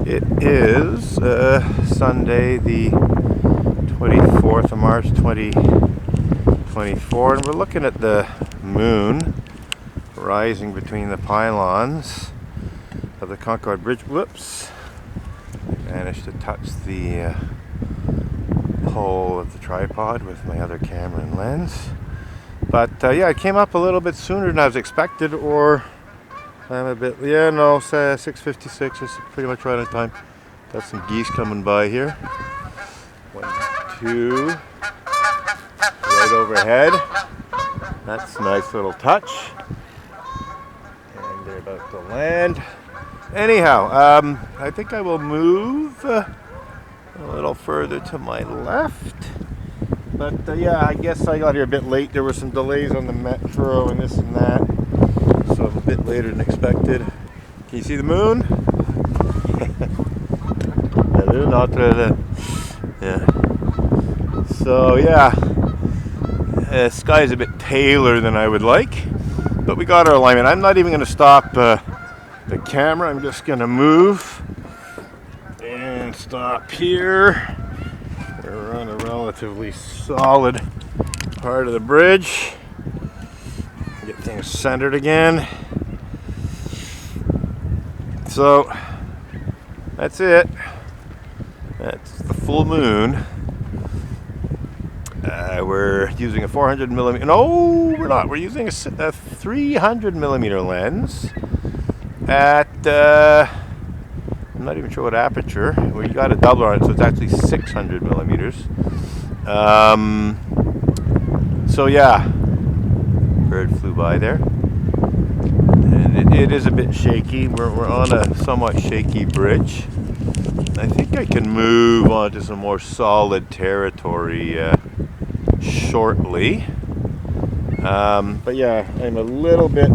It is Sunday, the 24th of March, 2024, and we're looking at the moon rising between the pylons of the Concord Bridge. Whoops! I managed to touch the pole of the tripod with my other camera and lens. But yeah, it came up a little bit sooner than I was expected, or I'm a bit, yeah, no, 6:56 is pretty much right on time. Got some geese coming by here. 1, 2, right overhead. That's a nice little touch. And they're about to land. Anyhow, I think I will move a little further to my left. But yeah, I guess I got here a bit late. There were some delays on the metro and this and that. So I'm a bit later than expected. Can you see the moon? Yeah. So yeah, the sky is a bit paler than I would like, but we got our alignment. I'm not even going to stop the camera. I'm just going to move and stop here. We're on a relatively solid part of the bridge. Get things centered again. So that's it. That's the full moon. We're using a 400 millimeter. No, we're not. We're using a 300 millimeter lens at I'm not even sure what aperture. We got a doubler on it, so it's actually 600 millimeters. So yeah, bird flew by there, and it is a bit shaky. We're on a somewhat shaky bridge. I think I can move on to some more solid territory shortly. But yeah, I'm a little bit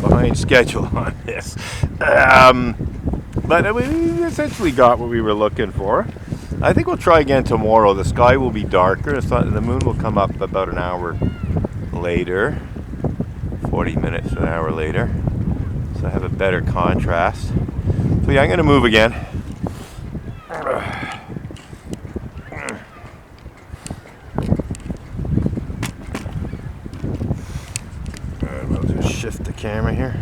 behind schedule on this. But we essentially got what we were looking for. I think we'll try again tomorrow. The sky will be darker. The moon will come up about an hour later, 40 minutes, an hour later. So I have a better contrast. So yeah, I'm going to move again. We'll just shift the camera here.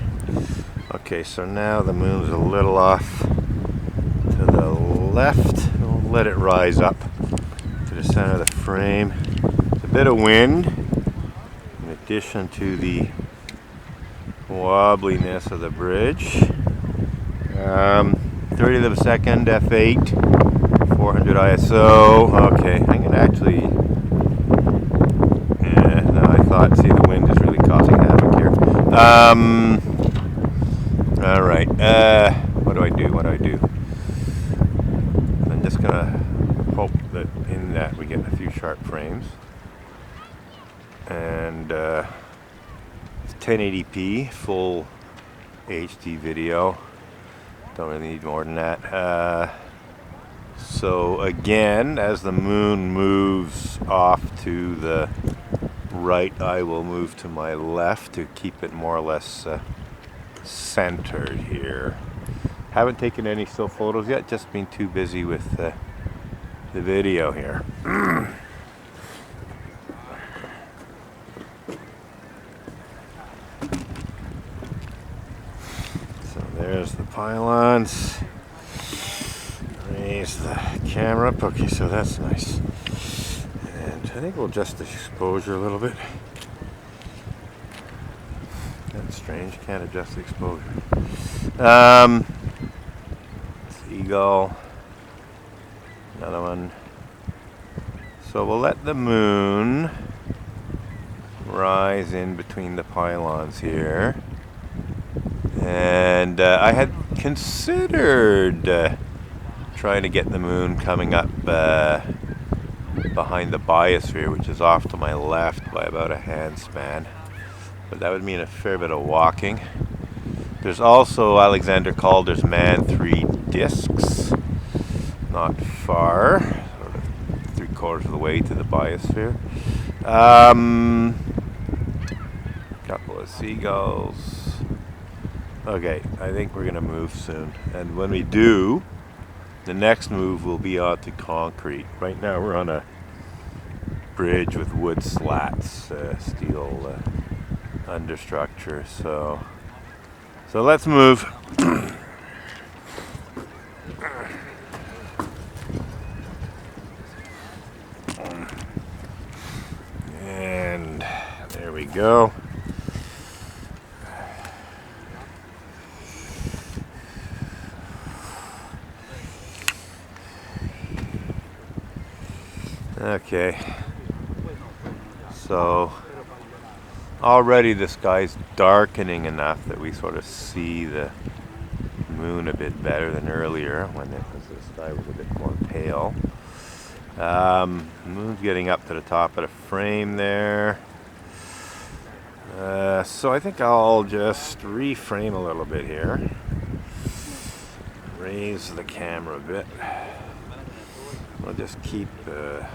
Okay, so now the moon's a little off to the left. We'll let it rise up to the center of the frame. It's a bit of wind, in addition to the wobbliness of the bridge. 30th of a second, f8, 400 ISO. Okay, I'm gonna actually. No, I thought. See, the wind is really causing havoc here. All right. What do I do? I'm just gonna hope that in that we get a few sharp frames. And it's 1080p, full HD video. Don't really need more than that. So again, as the moon moves off to the right, I will move to my left to keep it more or less centered here. Haven't taken any still photos yet, just been too busy with the video here. So there's the pylons. Raise the camera up. Okay, so that's nice. And I think we'll adjust the exposure a little bit. That's strange, can't adjust the exposure. Seagull. Another one. So we'll let the moon rise in between the pylons here. And I had considered trying to get the moon coming up behind the biosphere, which is off to my left by about a handspan. But that would mean a fair bit of walking. There's also Alexander Calder's Man 3 discs, not far, sort of 3/4 of the way to the biosphere. Couple of seagulls. Okay, I think we're gonna move soon, and when we do, the next move will be onto concrete. Right now we're on a bridge with wood slats, steel understructure. So let's move. And there we go. Okay, so already the sky's darkening enough that we sort of see the moon a bit better than earlier when the sky was a bit more pale. Moon's getting up to the top of the frame there. So I think I'll just reframe a little bit here. Raise the camera a bit. I'll just keep the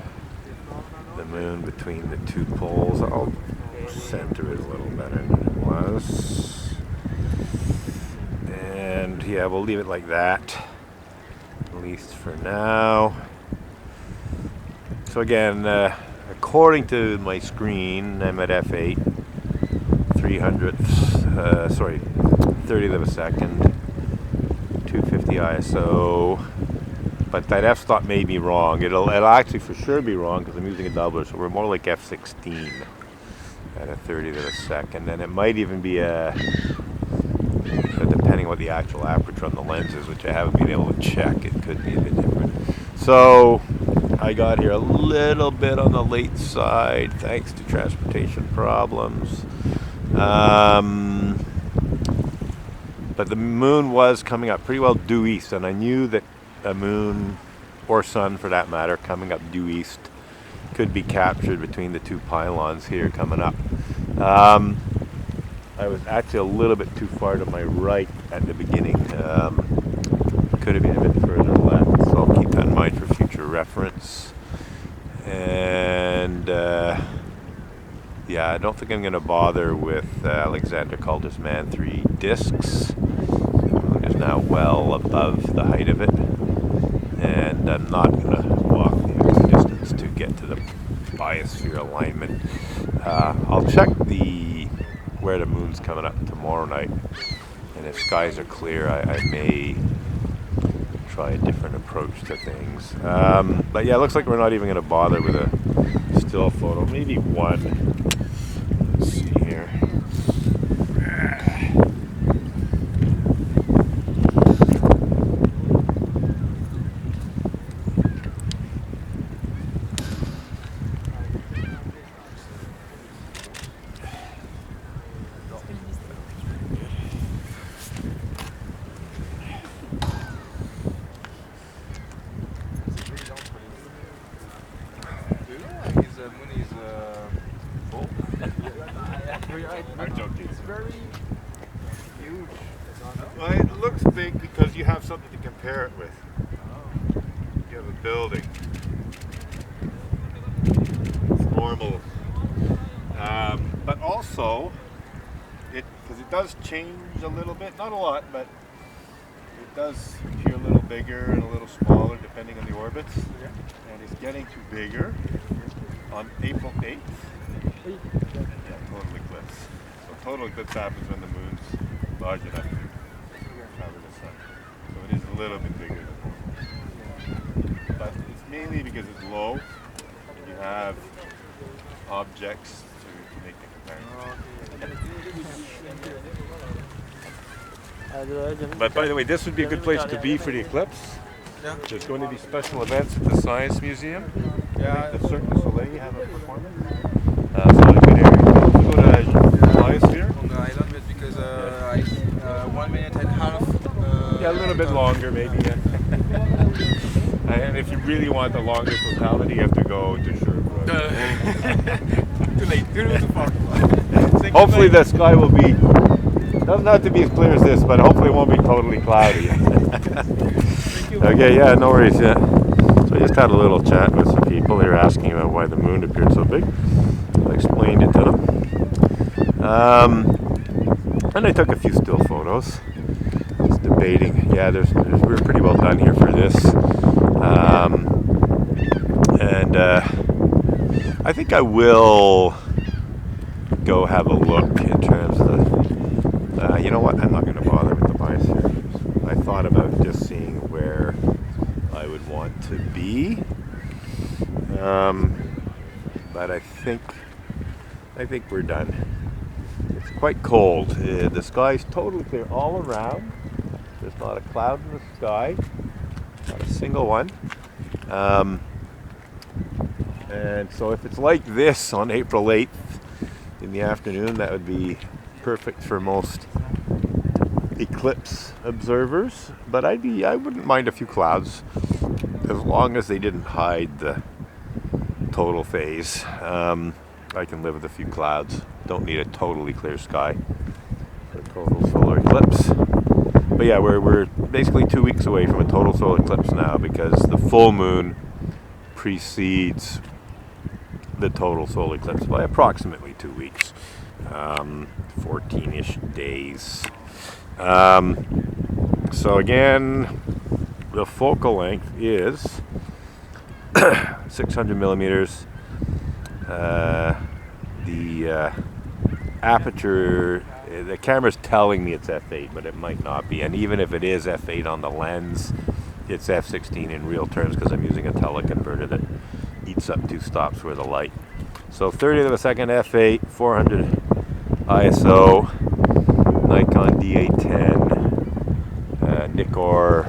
moon between the two poles. I'll center it a little better than it was. And yeah, we'll leave it like that, at least for now. So again, according to my screen, I'm at f8, 30th of a second, 250 ISO. But that f-stop may be wrong. It'll actually for sure be wrong because I'm using a doubler, so we're more like f16 at a 30th of a second. And it might even be depending on what the actual aperture on the lens is, which I haven't been able to check, it could be a bit different. So I got here a little bit on the late side thanks to transportation problems. But the moon was coming up pretty well due east, and I knew that a moon, or sun for that matter, coming up due east could be captured between the two pylons here coming up. I was actually a little bit too far to my right at the beginning. Could have been a bit further left, so I'll keep that in mind for future reference. And yeah, I don't think I'm going to bother with Alexander Calder's Man 3 discs. The moon is now well above the height of it, and I'm not going to walk the distance to get to the biosphere alignment. I'll check where the moon's coming up tomorrow night, and if skies are clear, I may try a different approach to things. But yeah, it looks like we're not even going to bother with a still photo. Maybe one. Let's see here. I'm joking. It's very huge. Well, it looks big because you have something to compare it with. You have a building. It's normal. But also, because it does change a little bit, not a lot, but it does appear a little bigger and a little smaller depending on the orbits. Yeah. And it's getting to bigger on April 8th. Yeah, total eclipse. So total eclipse happens when the moon's large enough to cover the sun. So it is a little bit bigger than normal. But it's mainly because it's low and you have objects to make the comparison. But by the way, this would be a good place to be for the eclipse. Yeah. There's going to be special events at the Science Museum. Yeah. The Cirque du Soleil have a performance. So it's a good area. We'll go to Biosphere. On the island, but because 1 minute and a half. Yeah, a little bit longer maybe. Yeah. And if you really want the longest totality, you have to go to Sherbrooke. Too late. Too far. Hopefully the sky will be, doesn't have to be as clear as this, but hopefully it won't be totally cloudy. Okay, yeah, no worries. Yeah. So I just had a little chat with some people. They were asking about why the moon appeared so big. I explained it to them. And I took a few still photos. fading. Yeah, we're pretty well done here for this. And I think I will go have a look in terms of the, you know what, I'm not going to bother with the biosphere. I thought about just seeing where I would want to be, but I think we're done. It's quite cold. The sky's totally clear all around. There's not a cloud in the sky, not a single one. And so if it's like this on April 8th in the afternoon, that would be perfect for most eclipse observers. But I wouldn't mind a few clouds as long as they didn't hide the total phase. I can live with a few clouds. Don't need a totally clear sky for a total solar eclipse. But yeah, we're basically 2 weeks away from a total solar eclipse now, because the full moon precedes the total solar eclipse by approximately 2 weeks, 14-ish days. So again, the focal length is 600 millimeters. The aperture, the camera's telling me it's f8, but it might not be. And even if it is f8 on the lens, it's f16 in real terms, because I'm using a teleconverter that eats up 2 stops worth of light. So 30th of a second f8, 400 ISO, Nikon D810, Nikkor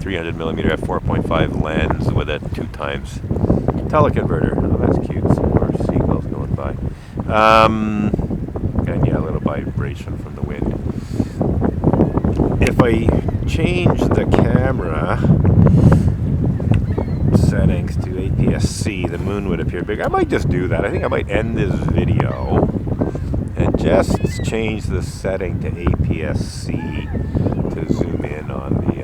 300 millimeter f4.5 lens with a 2x teleconverter. Oh, that's cute. Some more seagulls going by. And yeah, a little vibration from the wind. If I change the camera settings to APS-C, the moon would appear big. I might just do that. I think I might end this video and just change the setting to APS-C to zoom in on the